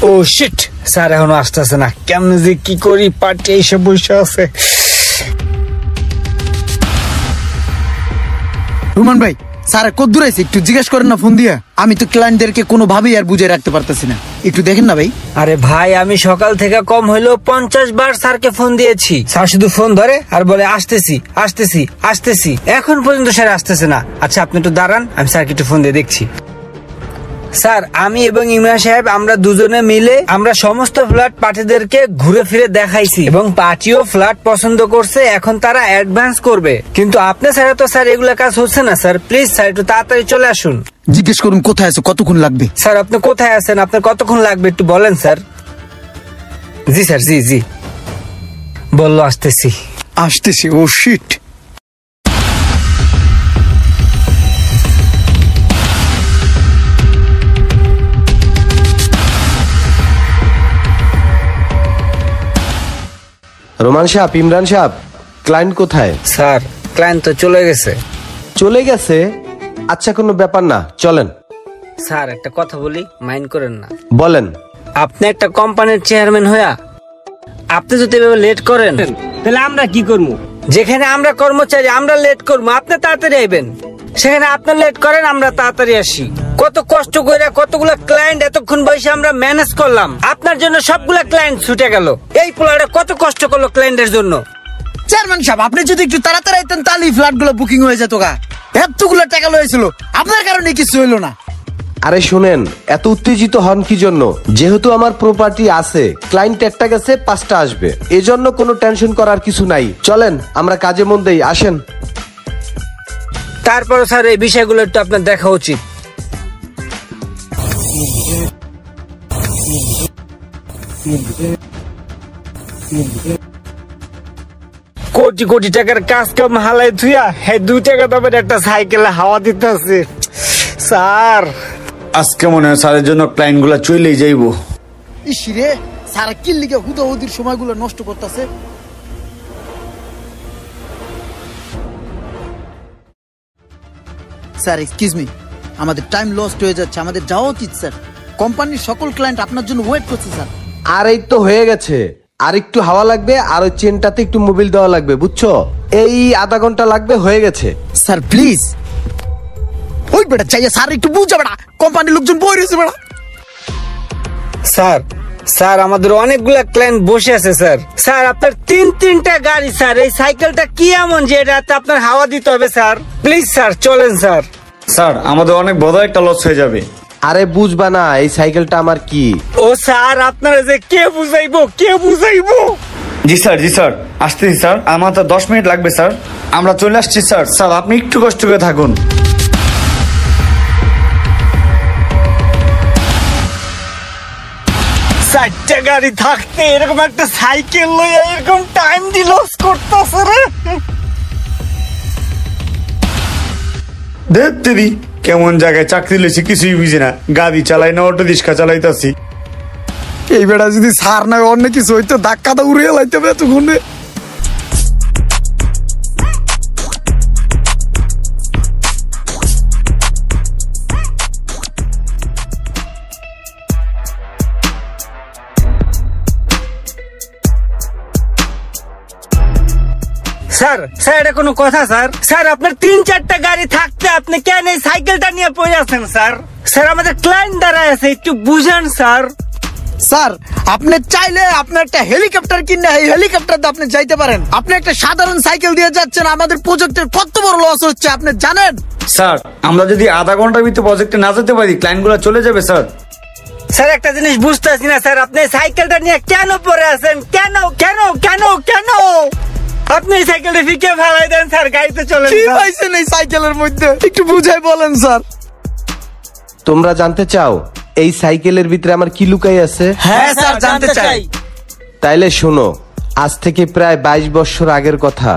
ও sheet, sir এখনো আসতেছে না। কেমনে যে কি করি, পার্টি এসে বসে আছে। রুমান ভাই, স্যার কত দূর আছে একটু জিজ্ঞেস করেন না ফোন দিয়া। আমি তো ক্লায়েন্টদেরকে কোনোভাবেই আর বুঝে রাখতে পারতেছি না, একটু দেখেন না ভাই। আরে ভাই, আমি সকাল থেকে কম হইলেও 50 বার স্যারকে ফোন দিয়েছি। স্যার শুধু ফোন ধরে আর বলে আসতেছি আসতেছি আসতেছি, এখন পর্যন্ত স্যার আসতেছে না। আচ্ছা আপনি একটু দাঁড়ান, আমি স্যারকে একটু ফোন দিয়ে দেখছি। স্যার, আমি এবং ইমরান সাহেব আমরা দুজনে মিলে আমরা সমস্ত ফ্ল্যাট পার্টিদেরকে ঘুরে ফিরে দেখাইছি এবং পার্টিও ফ্ল্যাট পছন্দ করছে। এখন তারা অ্যাডভান্স করবে, কিন্তু আপনি স্যার তো স্যার এগুলা কাজ হচ্ছে না স্যার। প্লিজ স্যার একটু তাড়াতাড়ি চলে আসুন। জিজ্ঞেস করুন কোথায় আছে, কতক্ষণ লাগবে। স্যার আপনি কোথায় আছেন, আপনার কতক্ষণ লাগবে একটু বলেন স্যার। জি স্যার, জি জি বললো আসতেছি আসতেছি। ও শিট। রোমান সাহেব, ইমরান সাহেব, ক্লায়েন্ট কোথায়? স্যার ক্লায়েন্ট তো চলে গেছে। চলে গেছে? আচ্ছা, কোনো ব্যাপার না, চলেন। স্যার একটা কথা বলি, মাইন্ড করেন না। বলেন। আপনি একটা কোম্পানির চেয়ারম্যান হইয়া আপনি যদি এভাবে লেট করেন তাহলে আমরা কি করবো? যেখানে আমরা কর্মচারী আমরা লেট করবো, আপনি তাড়াতাড়ি আইবেন। সেখানে আপনি লেট করেন, আমরা তাড়াতাড়ি আসি। কত কষ্ট করে কতগুলা ক্লায়েন্ট এতক্ষণ বসে আমরা ম্যানেজ করলাম, আপনার জন্য সবগুলা ক্লায়েন্ট ছুটে গেল। এই পোলাটা কত কষ্ট করলো ক্লায়েন্টের জন্য। চেয়ারম্যান সাহেব, আপনি যদি একটু তাড়াতাড়ি আইতেন তাহলে ফ্ল্যাট গুলো বুকিং হয়ে যেত গা। এতগুলো টাকা লয়েছিল, আপনার কারণে কিছু হইলো না। আরে শুনেন, এত উত্তেজিত হন কি জন্য? যেহেতু আমার প্রপার্টি আছে, ক্লায়েন্ট একটা গেছে 5টা আসবে, এজন্য কোনো টেনশন করার কিছু নাই। চলেন আমরা কাজে মন দেই, আসেন। তারপরে স্যার এই বিষয়গুলো একটু আপনার দেখা উচিত। কোটি কোটি টাকার কাজ কাম হালাই থুয়া হ্যাঁ 2 টাকা দামের একটা সাইকেলে হাওয়া দিতে আছে। স্যার আজকে মনে হয় স্যারের জন্য ক্লায়েন্ট গুলা চলেই যাইবো। ইসিরে, স্যার কি লিগে হুদাহুদির সময়গুলো নষ্ট করতেছে। স্যার এক্সকিউজ মি, আমাদের টাইম লস্ট হয়ে যাচ্ছে, আমাদের যাওয়া উচিত স্যার। কোম্পানির সকল ক্লায়েন্ট আপনার জন্য ওয়েট করছে স্যার। আর এই তো হয়ে গেছে, আর একটু হাওয়া লাগবে, আর ওই চেনটাতে একটু মোবিল দেওয়া লাগবে, বুঝছো? এই আধা ঘন্টা লাগবে, হয়ে গেছে। Sir please. ওই বেটা চাইয়া স্যার একটু বুঝা বেটা, কোম্পানির লোকজন বই রয়েছে বেটা। স্যার স্যার আমাদের অনেকগুলা ক্লায়েন্ট বসে আছে স্যার। স্যার আপনার 3টা গাড়ি স্যার, এই সাইকেলটা কি এমন যে এটাতে আপনার হাওয়া দিতে হবে স্যার? প্লিজ স্যার চলেন স্যার। স্যার আমাদের অনেক বড় একটা লস হয়ে যাবে। আরে বুঝবা না, এই সাইকেলটা আমার কি। ও স্যার আপনারা যে কে বুঝাইবো, কে বুঝাইবো? জি স্যার, জি স্যার, আসতেছি স্যার। আমার তো 10 মিনিট লাগবে স্যার, আমরা চলে আসছি স্যার। স্যার আপনি একটু কষ্ট করে থাকুন। 4টা গাড়ি থাকতে এরকম একটা সাইকেল লইয়া এরকম টাইম দি লস করতেছে রে। দেরি কেমন জায়গায় চাকরি লইছি কিছুই বুঝি না, গাড়ি চালাই না, অটো রিক্সা চালাইতাছি। এই বেটা যদি স্যার নয় অন্য কিছু হইতো, ধাক্কা দা উড়িয়ে লাইতে হবে এতক্ষণে। স্যার স্যার এটা কোনো কথা স্যার? স্যার আপনার 3-4টা গাড়ি থাকতে আপনি কেন এই সাইকেলটা নিয়ে পড়ে আছেন স্যার? স্যার আমাদের ক্লায়েন্ট দাঁড়ায় আছে, একটু বুঝেন স্যার। স্যার আপনি চাইলে আপনি একটা হেলিকপ্টার কিনে এই হেলিকপ্টার আপনি যাইতে পারেন। আপনি একটা সাধারণ সাইকেল দিয়ে যাচ্ছেন, আমাদের প্রজেক্টের কত বড় লস হচ্ছে আপনি জানেন? স্যার আমরা যদি আধা ঘন্টার ভিতরে প্রজেক্টে না যেতে পারি, ক্লায়েন্ট গুলা চলে যাবে স্যার। স্যার একটা জিনিস বুঝতেছি না স্যার, আপনি সাইকেলটা নিয়ে কেন পড়ে আছেন? কেন কেন কেন কেন আপনি এই সাইকেলটা ফিকে ফেলাই দেন স্যার, গাড়িতে চলেন। কি পাইছেন এই সাইকেলের মধ্যে একটু বুঝাই বলেন স্যার। তোমরা জানতে চাও এই সাইকেলের ভিতরে আমার কি লুকাই আছে? হ্যাঁ স্যার জানতে চাই। তাইলে শোনো, আজ থেকে প্রায় 22 বছর আগের কথা।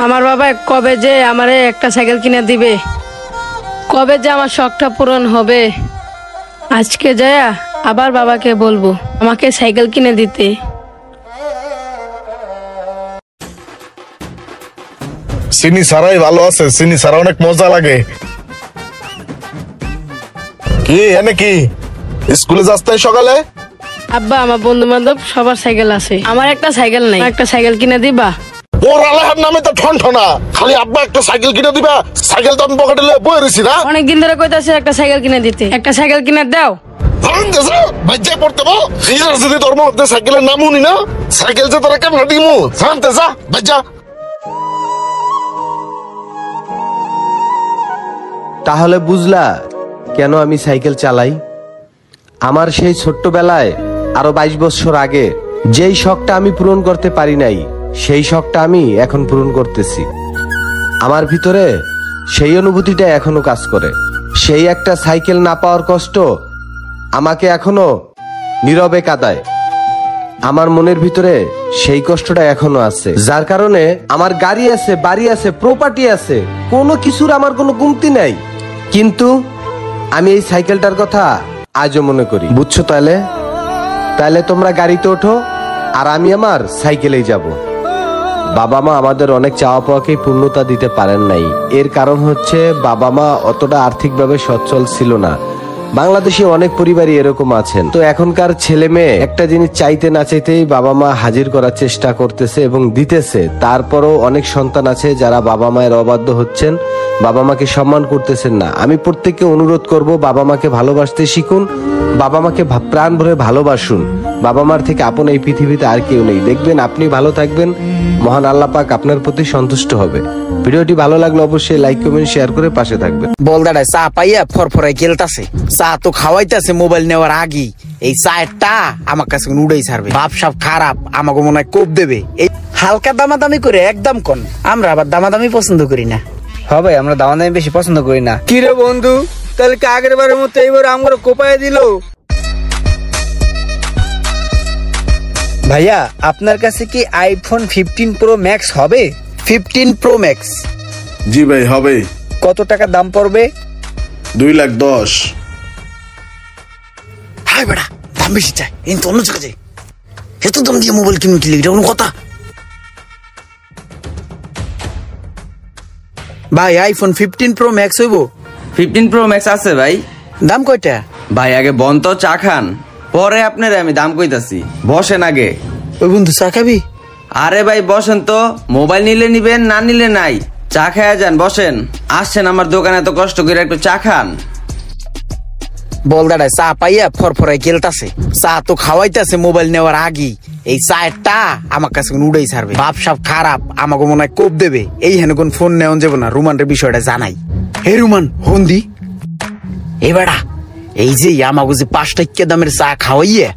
আমার বাবা কবে যে আমারে একটা সাইকেল কিনে দিবে, কবে যে আমার শখটা পূরণ হবে। আজকে যায় আবার বাবাকে বলবো আমাকে সাইকেল কিনে দিতে। চিনি ছাড়াই ভালো আছে, চিনি ছাড়া অনেক মজা লাগে। কি এনে কি স্কুলে যাস তাই সকালে? আব্বা আমার বন্ধু বান্ধব সবার সাইকেল আছে, আমার একটা সাইকেল নাই, একটা সাইকেল কিনে দিবা? ওর আল্লাহর নামে তো ঠনঠনা, খালি আব্বা একটা সাইকেল কিনে দিবা। সাইকেল তো আমি পকেটে লয়ে বয়ে রইছি না। অনেকদিন ধরে কইতাছে একটা সাইকেল কিনে দিতে, একটা সাইকেল কিনে দাও। বাচ্চায় পড়তে বল, নিজের যদি ধর্ম মধ্যে সাইকেলের নাম শুনি না, সাইকেল যে তোরা কেমন দিমু জানতে যা বাচ্চা। তাহলে বুঝলা কেন আমি সাইকেল চালাই? আমার সেই ছোট্টবেলায় আরো 22 বছর আগে যেই শখটা আমি পূরণ করতে পারি নাই, সেই শখটা আমি এখন পূরণ করতেছি। আমার ভিতরে সেই অনুভূতিটা এখনো কাজ করে। সেই একটা সাইকেল না পাওয়ার কষ্ট আমাকে এখনো নীরবে কাঁদায়। আমার মনের ভিতরে সেই কষ্টটা এখনো আছে, যার কারণে আমার গাড়ি আছে, বাড়ি আছে, প্রপার্টি আছে, কোনো কিছুর আমার কোনো কমতি নাই। কিন্তু আমি এই সাইকেলটার কথা আজও মনে করি। বুঝছো? তাহলে তাহলে তোমরা গাড়িতে ওঠো আর আমি আমার সাইকেলেই যাব। বাবা মা আমাদের অনেক চাওয়া পাওয়াকেই পূর্ণতা দিতে পারেন নাই। এর কারণ হচ্ছে বাবা মা অতটা আর্থিকভাবে সচ্ছল ছিল না। বাংলাদেশে অনেক পরিবারই এরকম আছেন। তো এখনকার ছেলে মেয়ে একটা জিনিস চাইতে না চাইতেই বাবা মা হাজির করার চেষ্টা করতেছে এবং দিতেছে। তারপরও অনেক সন্তান আছে যারা বাবা মায়ের অবাধ্য হচ্ছেন, বাবা মাকে সম্মান করতেছেন না। আমি প্রত্যেককে অনুরোধ করব, বাবা মাকে ভালোবাসতে শিখুন, বাবা মাকে প্রাণ ভরে ভালোবাসুন। বাবা মার থেকে আপন এই পৃথিবীতে আর কেউ নেই। দেখবেন আপনি ভালো থাকবেন, মহান আল্লাহ পাক আপনার প্রতি সন্তুষ্ট হবে। ভিডিওটি ভালো লাগলে অবশ্যই লাইক কমেন্ট শেয়ার করে পাশে থাকবেন। বলদাটায় চা পাইয়া ফরফরাই গেলতাছে, চা তো খাওয়াইতাছে মোবাইল নেওয়ার আগে। এই চায়েরটা আমার কাছে উড়াই ছাড়বে, বাপ সাপ খারাপ, আমাকে মনে হয় কোপ দেবে। এই হালকা দামাদামি করে একদম কোন, আমরা আবার দামাদামি পছন্দ করি না। হ্যাঁ ভাই, আমরা দাওয়া দামি বেশি পছন্দ করি না। কি রে বন্ধু, তাহলে কি আগের বারের মতো এইবার আমরা কোপায় দিল? ভাইয়া আপনার কাছে কি আইফোন 15 প্রো ম্যাক্স হবে? 15 প্রো ম্যাক্স? জি ভাই হবে। কত টাকা দাম পড়বে? 2,10,000। হাই বেড়া, দাম বেশি চাই, এই তো অন্য জায়গায় যাই। এত দাম দিয়ে মোবাইল কিনবি, কিনলে এটা কোনো কথা? ভাই আইফোন 15 প্রো ম্যাক্স হইব? 15 প্রো ম্যাক্স আছে ভাই। দাম কয়টা? ভাই আগে বন তো চা খান, পরে আপনার আমি দাম কইতাছি। বসেন আগে। ওই বন্ধু চা খাবি? আরে ভাই বসেন তো, মোবাইল নিলে নিবেন, না নিলে নাই। চা খায়া যান, বসেন। আসছেন আমার দোকানে এত কষ্ট করে, একটু চা খান। বলদাটায় চা পাইয়া ফরফরাই গেলতাছে, চা তো খাওয়াইতাছে মোবাইল নেওয়ার আগে। এই চায়েরটা আমার কাছে উড়াই ছাড়বে, বাপ সাপ খারাপ, আমাকে মনে হয় কোপ দেবে। এই হেন কোন ফোন নেওয়া যাবে না, রুমানের বিষয়টা জানাই। হে রুমান হন্দি, এ বেড়া, এই যে আমাকে যে 5 টাকা দামের চা খাওয়াইয়া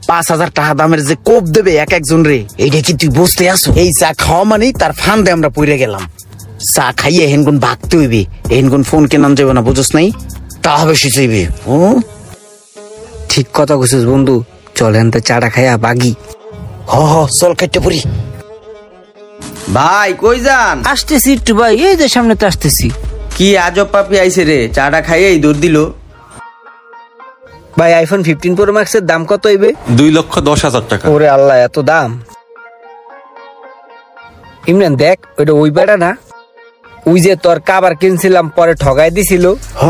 5,000 টাকা দামের যে কোপ দেবে এক একজন রে, এইটা কি তুই বুঝতে আসো? এই চা খাওয়া মানেই তার ফান্দে আমরা পড়ে গেলাম। চা খাইয়ে হেনগুন ভাগতে হইবে, হেনগুন ফোন কেনান যাবে না, বুঝছ নাই? তা হবে সে চাইবে। ও ঠিক কথা কইছিস বন্ধু, চলেন তো চাটা খাইয়া বাগি। হ হ, চল কাটতে পড়ি। ভাই কই যান? আসতেছি একটু ভাই, এই যে সামনে তো আসতেছি। কি আজব পাপি আইছে রে, চাটা খাইয়েই দূর দিল। ভাই আইফোন 15 প্রো ম্যাক্সের দাম কত হইবে? 2,10,000 টাকা। ওরে আল্লাহ, এত দাম! ইমরান দেখ, ওইটা ওই বেড়া না, ওই যে তোর কাবার কিনছিলাম পরে ঠগাই দিছিল। হ,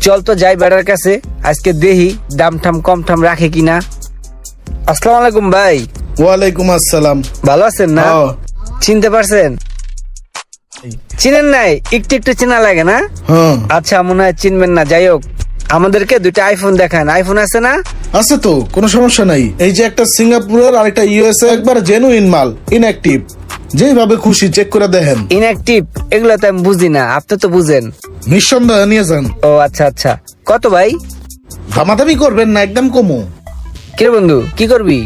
চল তো যাই বেড়ার কাছে, আজকে দেখি দাম ঠাম কম ঠাম রাখে কিনা। আসসালামু আলাইকুম ভাই। ওয়ালাইকুম আসসালাম। ভালো আছেন না? হ্যাঁ। চিনতে পারছেন? চিনেন নাই? একটু একটু চেনা লাগে না? হ্যাঁ আচ্ছা, মনে হয় চিনবেন না। যাই হোক, আমাদেরকে 2টা আইফোন দেখান। আইফোন আছে না? আছে তো, কোনো সমস্যা নাই। এই যে একটা সিঙ্গাপুরের আর একটা ইউএসএ, একবার জেনুইন মাল, ইনঅ্যাক্টিভ, যেভাবে খুশি চেক করে দেখেন। ইনঅ্যাক্টিভ এগুলো তো আমি বুঝি না, আপনি তো বুঝেন। নিঃসন্দেহে নিয়ে যান। ও আচ্ছা আচ্ছা, কত ভাই? দামাদামি করবেন না, একদম কমো। কে বন্ধু, কি করবি?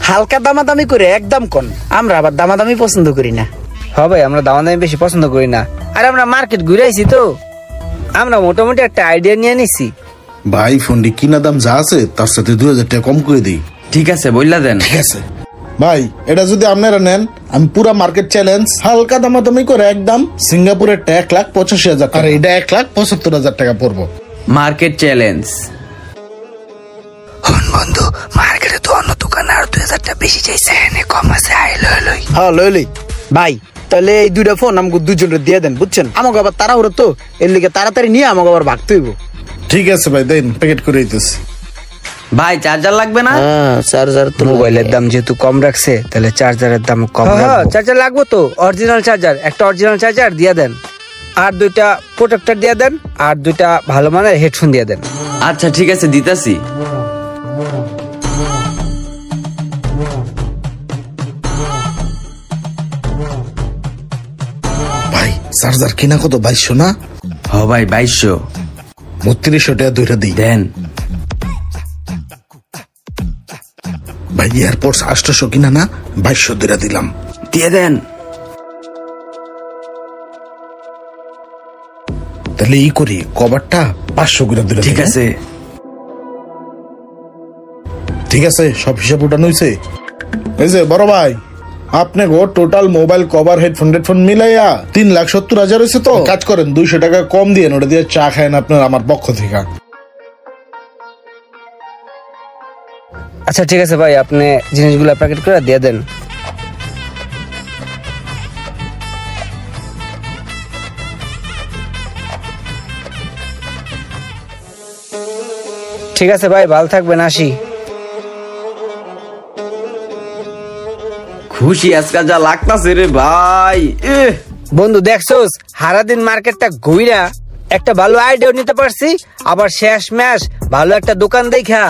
হালকা দামাদামি করে একদম কোন, আমরা আবার দামাদামি পছন্দ করি না। হ্যাঁ ভাই, আমরা দাম দামি বেশি পছন্দ করি না। আর আমরা মার্কেট ঘুরে আইছি তো, আমরা মোটামুটি একটা আইডিয়া নিয়ে নিছি। ভাই ফোনটি কিনা দাম যা আছে তার সাথে 2,000 টাকা কম করে দিই। ঠিক আছে, বললা দেন। ঠিক আছে ভাই, এটা যদি আপনারা নেন, আমি পুরা মার্কেট চ্যালেঞ্জ হালকা দামাদামি করে একদম সিঙ্গাপুরের 1,85,000 আর এটা 1,75,000 টাকা পড়বো। Market challenge. বন্ধু, মার্কেটে তো অন্য দোকানে আর 2,000 টাকা বেশি চাইছে, এনে কম আছে, আই লই। হ্যাঁ লই ভাই, তাহলে এই 2টা ফোন আমাকে 2জনের দিয়ে দেন, বুঝছেন? আমাকে আবার তাড়াহুড়ো তো, এর লিগে তাড়াতাড়ি নিয়ে আমাকে আবার ভাগতে হইব। ঠিক আছে ভাই, দেন প্যাকেট করে দিতেছি। ভাই চার্জার লাগবে না? চার্জার তো মোবাইলের দাম যেহেতু কম রাখছে তাহলে চার্জারের দাম কম রাখবো। চার্জার লাগবে তো, অরিজিনাল চার্জার, একটা অরিজিনাল চার্জার দিয়ে দেন, আর 2টা প্রোটেক্টর দিয়ে দেন, আর 2টা ভালো মানের হেডফোন দিয়ে দেন। আচ্ছা ঠিক আছে, দিতাছি। ভাই চার্জার কিনা কত? 2200 না? হ ভাই 2200। 3200 টাকা দুইটা দিই। দেন। ভাই এয়ারপোর্টস 800 কিনা না? 2200 দুইটা দিলাম। দিয়ে দেন। তাহলে ই করি, কভারটা 500 করে দিলে। ঠিক আছে। ঠিক আছে, সব হিসাব উঠানো হয়েছে। এই যে বড় ভাই, আপনি গো টোটাল মোবাইল কভার হেডফোন মিলাইয়া 3,70,000 হয়েছে। তো কাজ করেন, 200 টাকা কম দিয়ে ওটা দিয়ে চা খায়েন আপনার আমার পক্ষ থেকে। আচ্ছা ঠিক আছে ভাই, আপনি জিনিসগুলো প্যাকেট করে দিয়ে দেন। ঠিক আছে ভাই, ভালো থাকবেন, আসি। খুশি আজকাল যা লাগতাছে রে ভাই। বন্ধু দেখছোস, সারাদিন মার্কেটটা ঘুইরা একটা ভালো আইডিয়া নিতে পারছি, আবার শেষ ম্যাশ ভালো একটা দোকান দেখা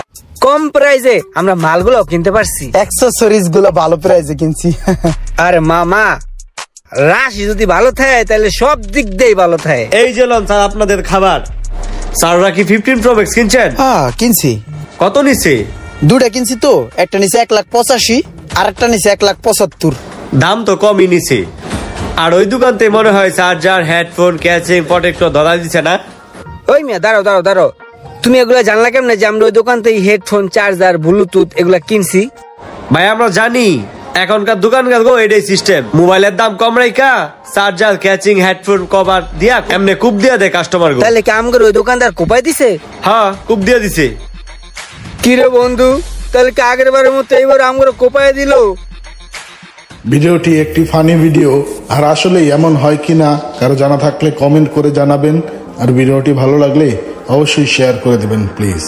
কম প্রাইজে আমরা মালগুলো কিনতে পারছি। অ্যাক্সেসরিজ গুলো ভালো প্রাইসে কিনছি। আরে মামা, রাশি যদি ভালো থাকে তাহলে সব দিক দিয়েই ভালো থাকে। এই যে লন স্যার আপনাদের খাবার। স্যাররা কি 15 Pro Max কিনছেন? হ্যাঁ কিনছি, কত নিছে? 2টা কিনছি তো, একটা নিচে 1,85,000 আর একটা নিচে 1,75,000। দাম তো কমই নিছে। আর ওই দোকানতে মনে হয় চার্জার, হেডফোন, ক্যাচিং, প্রোটেক্টর ধরা দিছে না? ওই মিয়া দাঁড়াও, তুমি এগুলা জানলা কেমনে যে আমরা ওই দোকান থেকে হেডফোন, চার্জার, ব্লুটুথ এগুলা কিনছি? ভাই আমরা জানি এখনকার দোকানকার গো এটাই সিস্টেম, মোবাইলের দাম কম রাইকা চার্জার, ক্যাচিং, হেডফোন, কভার দিয়া এমনি কুপ দিয়া দেয় কাস্টমার গো। তাহলে কি আমগর ওই দোকানদার কোপাই দিছে? হ্যাঁ কুপ দিয়া দিছে। কি রে বন্ধু, তাহলে কি আগের বারের মতো এইবার আমগর কোপাই দিল? ভিডিওটি একটি ফানি ভিডিও, আর আসলে এমন হয় কিনা কারো জানা থাকলে কমেন্ট করে জানাবেন, আর ভিডিওটি ভালো লাগলে অবশ্যই শেয়ার করে দেবেন প্লিজ।